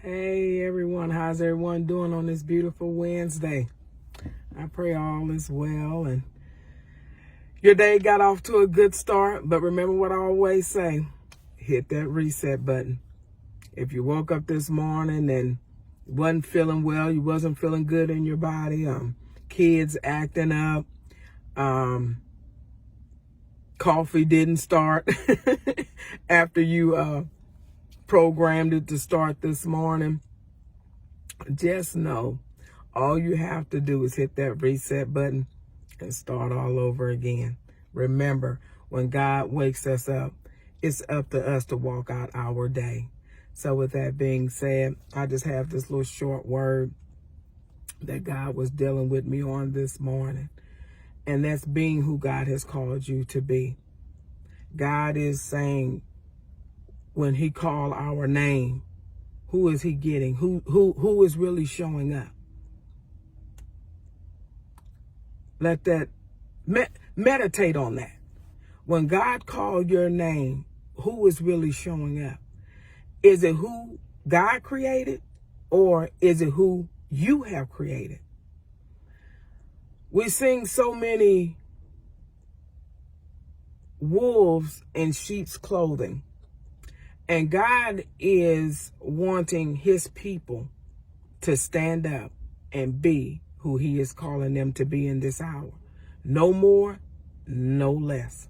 Hey everyone, how's everyone doing on this beautiful Wednesday? I pray all is well and your day got off to a good start, but remember what I always say, hit that reset button. If you woke up this morning and wasn't feeling well, you wasn't feeling good in your body, kids acting up, coffee didn't start after you programmed it to start this morning, just know all you have to do is hit that reset button and start all over again. Remember, when God wakes us up, it's up to us to walk out our day. So with that being said, I just have this little short word that God was dealing with me on this morning. And that's being who God has called you to be. God is saying, when he called our name, who is he getting? Who is really showing up? Let that, meditate on that. When God called your name, who is really showing up? Is it who God created, or is it who you have created? We sing so many wolves in sheep's clothing. And God is wanting his people to stand up and be who he is calling them to be in this hour. No more, no less.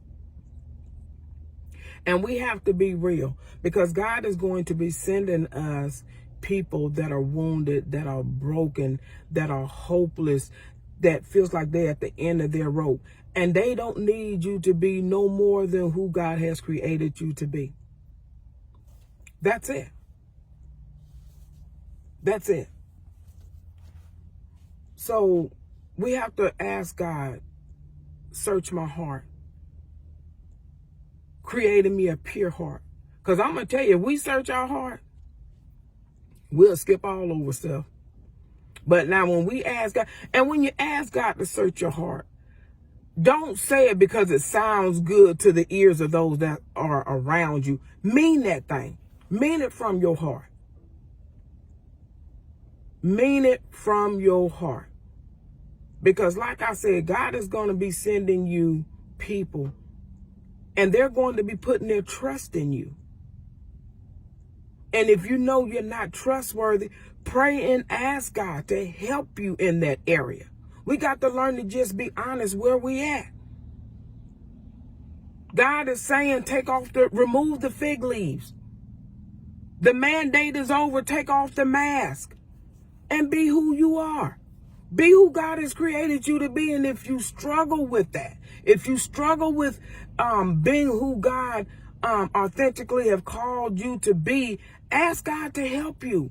And we have to be real, because God is going to be sending us people that are wounded, that are broken, that are hopeless, that feels like they're at the end of their rope. And they don't need you to be no more than who God has created you to be. That's it. That's it. So we have to ask God, search my heart. Create in me a pure heart. Because I'm going to tell you, if we search our heart, we'll skip all over stuff. But now when we ask God, and when you ask God to search your heart, don't say it because it sounds good to the ears of those that are around you. Mean that thing. Mean it from your heart. Mean it from your heart. Because like I said, God is going to be sending you people, and they're going to be putting their trust in you. And if you know you're not trustworthy, pray and ask God to help you in that area. We got to learn to just be honest where we at. God is saying, remove the fig leaves. The mandate is over. Take off the mask and be who you are. Be who God has created you to be. And if you struggle with that, if you struggle with being who God authentically have called you to be, ask God to help you.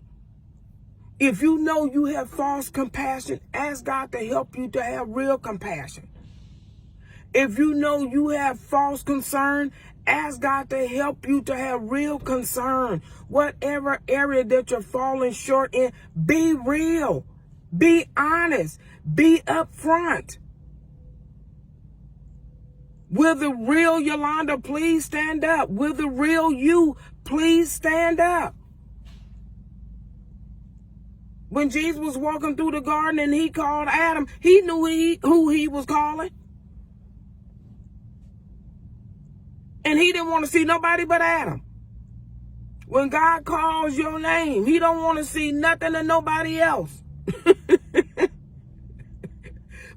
If you know you have false compassion, ask God to help you to have real compassion. If you know you have false concern, ask God to help you to have real concern. Whatever area that you're falling short in, be real. Be honest. Be upfront. Will the real Yolanda please stand up? Will the real you please stand up? When Jesus was walking through the garden and he called Adam, he knew who he was calling. And he didn't want to see nobody but Adam. When God calls your name, he don't want to see nothing and nobody else.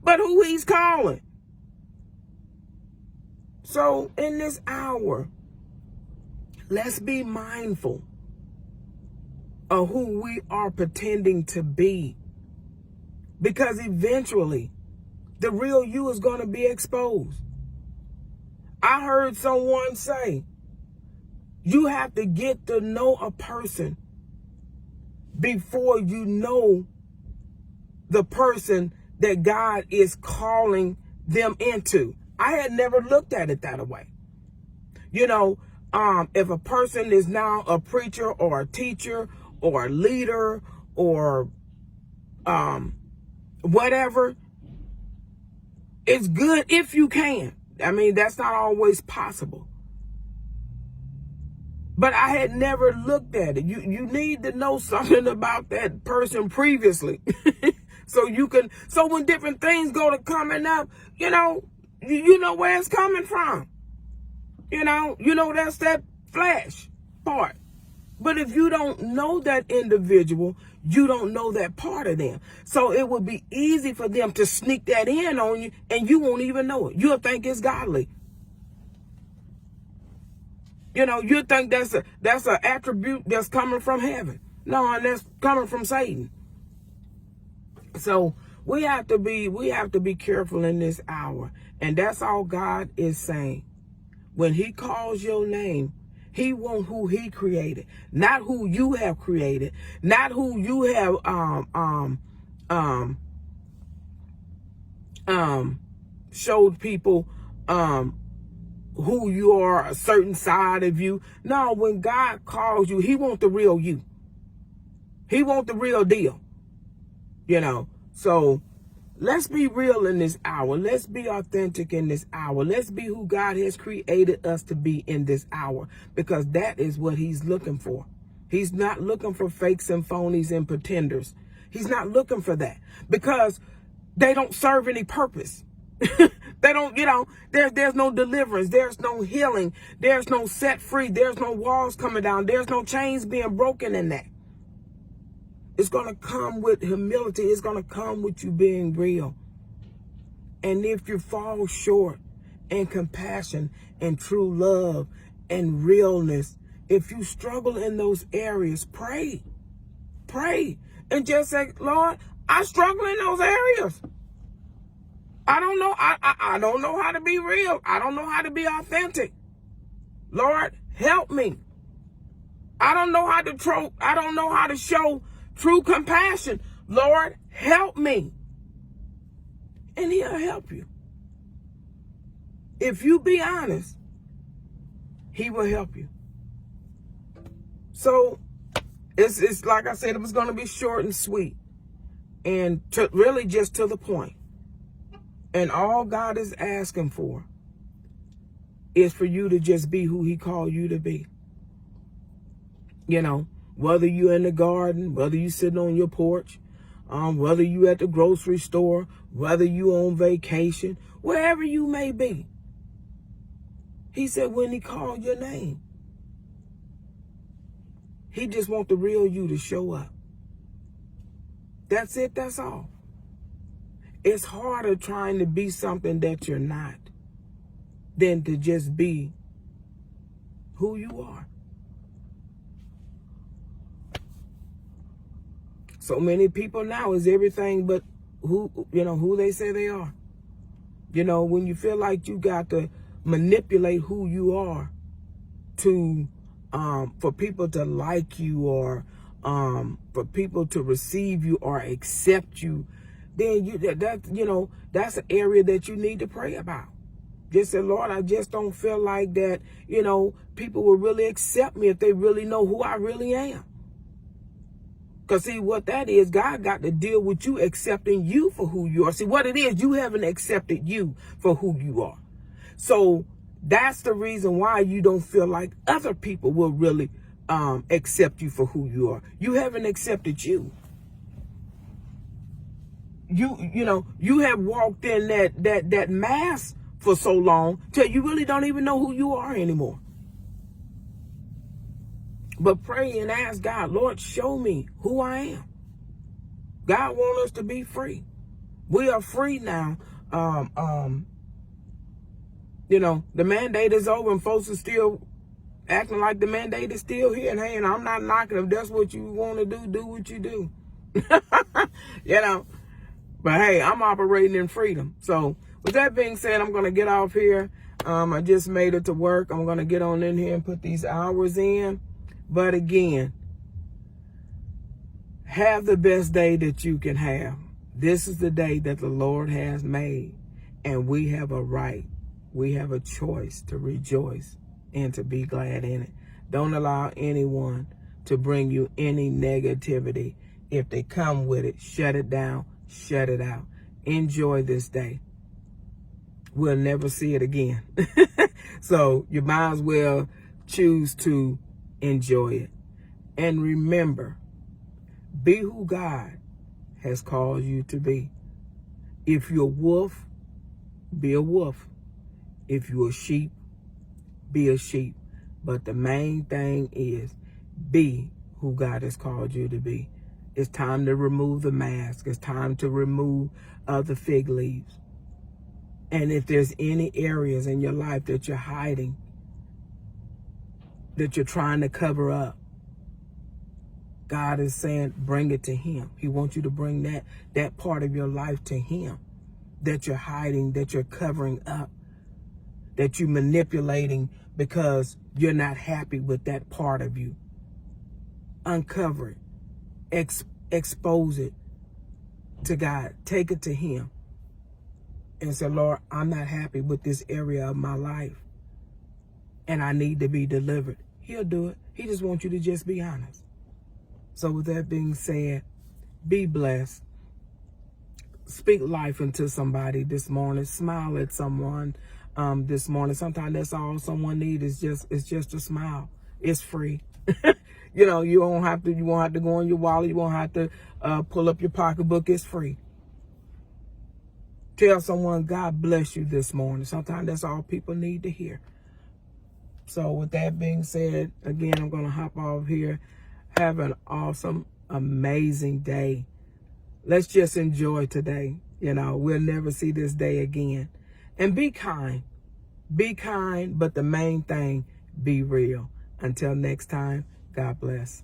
But who he's calling. So in this hour, let's be mindful of who we are pretending to be. Because eventually, the real you is going to be exposed. I heard someone say, you have to get to know a person before you know the person that God is calling them into. I had never looked at it that way. You know, if a person is now a preacher or a teacher or a leader or whatever, it's good if you can. I mean, that's not always possible. But I had never looked at it. You need to know something about that person previously. So when different things go to coming up, you know where it's coming from. That's that flesh part. But if you don't know that individual, you don't know that part of them. So it would be easy for them to sneak that in on you and you won't even know it. You'll think it's godly. You think that's an attribute that's coming from heaven. No, and that's coming from Satan. So we have to be careful in this hour. And that's all God is saying. When he calls your name, he wants who he created, not who you have created, not who you have showed people who you are, a certain side of you. No, when God calls you, he wants the real you. He wants the real deal. So let's be real in this hour. Let's be authentic in this hour. Let's be who God has created us to be in this hour, because that is what he's looking for. He's not looking for fakes and phonies and pretenders. He's not looking for that, because they don't serve any purpose. They don't, there's no deliverance. There's no healing. There's no set free. There's no walls coming down. There's no chains being broken in that. It's going to come with humility. It's going to come with you being real. And if you fall short in compassion and true love and realness, if you struggle in those areas, pray. Pray. And just say, Lord, I struggle in those areas. I don't know. I don't know how to be real. I don't know how to be authentic. Lord, help me. I don't know how to show true compassion. Lord, help me. And he'll help you. If you be honest, he will help you. So it's like I said, it was going to be short and sweet and really just to the point. And all God is asking for is for you to just be who he called you to be. Whether you're in the garden, whether you sitting on your porch, whether you at the grocery store, whether you on vacation, wherever you may be. He said when he called your name, he just wants the real you to show up. That's it. That's all. It's harder trying to be something that you're not than to just be who you are. So many people now is everything but who they say they are. When you feel like you got to manipulate who you are to for people to like you or for people to receive you or accept you, then that's an area that you need to pray about. Just say, Lord, I just don't feel like that, people will really accept me if they really know who I really am. Because see, what that is, God got to deal with you accepting you for who you are. See, what it is, you haven't accepted you for who you are. So that's the reason why you don't feel like other people will really accept you for who you are. You haven't accepted you. You have walked in that mask for so long till you really don't even know who you are anymore. But pray and ask God, Lord, show me who I am. God wants us to be free. We are free now. The mandate is over and folks are still acting like the mandate is still here. And hey, and I'm not knocking. If that's what you want to do what you do. But hey, I'm operating in freedom. So with that being said, I'm going to get off here. I just made it to work. I'm going to get on in here and put these hours in. But again, have the best day that you can have. This is the day that the Lord has made. And we have a right. We have a choice to rejoice and to be glad in it. Don't allow anyone to bring you any negativity. If they come with it, shut it down. Shut it out. Enjoy this day. We'll never see it again. So you might as well choose to Enjoy it. And remember, be who God has called you to be. If you're a wolf, be a wolf. If you're a sheep, be a sheep. But the main thing is, be who God has called you to be. It's time to remove the mask. It's time to remove the fig leaves. And if there's any areas in your life that you're hiding, that you're trying to cover up, God is saying, bring it to him. He wants you to bring that part of your life to him, that you're hiding, that you're covering up, that you're manipulating because you're not happy with that part of you. Uncover it. Expose it to God. Take it to him and say, Lord, I'm not happy with this area of my life and I need to be delivered. He'll do it. He just wants you to just be honest. So with that being said, be blessed. Speak life into somebody this morning. Smile at someone this morning. Sometimes that's all someone needs is just a smile. It's free. You won't have to go in your wallet. You won't have to pull up your pocketbook. It's free. Tell someone God bless you this morning. Sometimes that's all people need to hear. So with that being said, again, I'm going to hop off here. Have an awesome, amazing day. Let's just enjoy today. We'll never see this day again. And be kind. Be kind, but the main thing, be real. Until next time, God bless.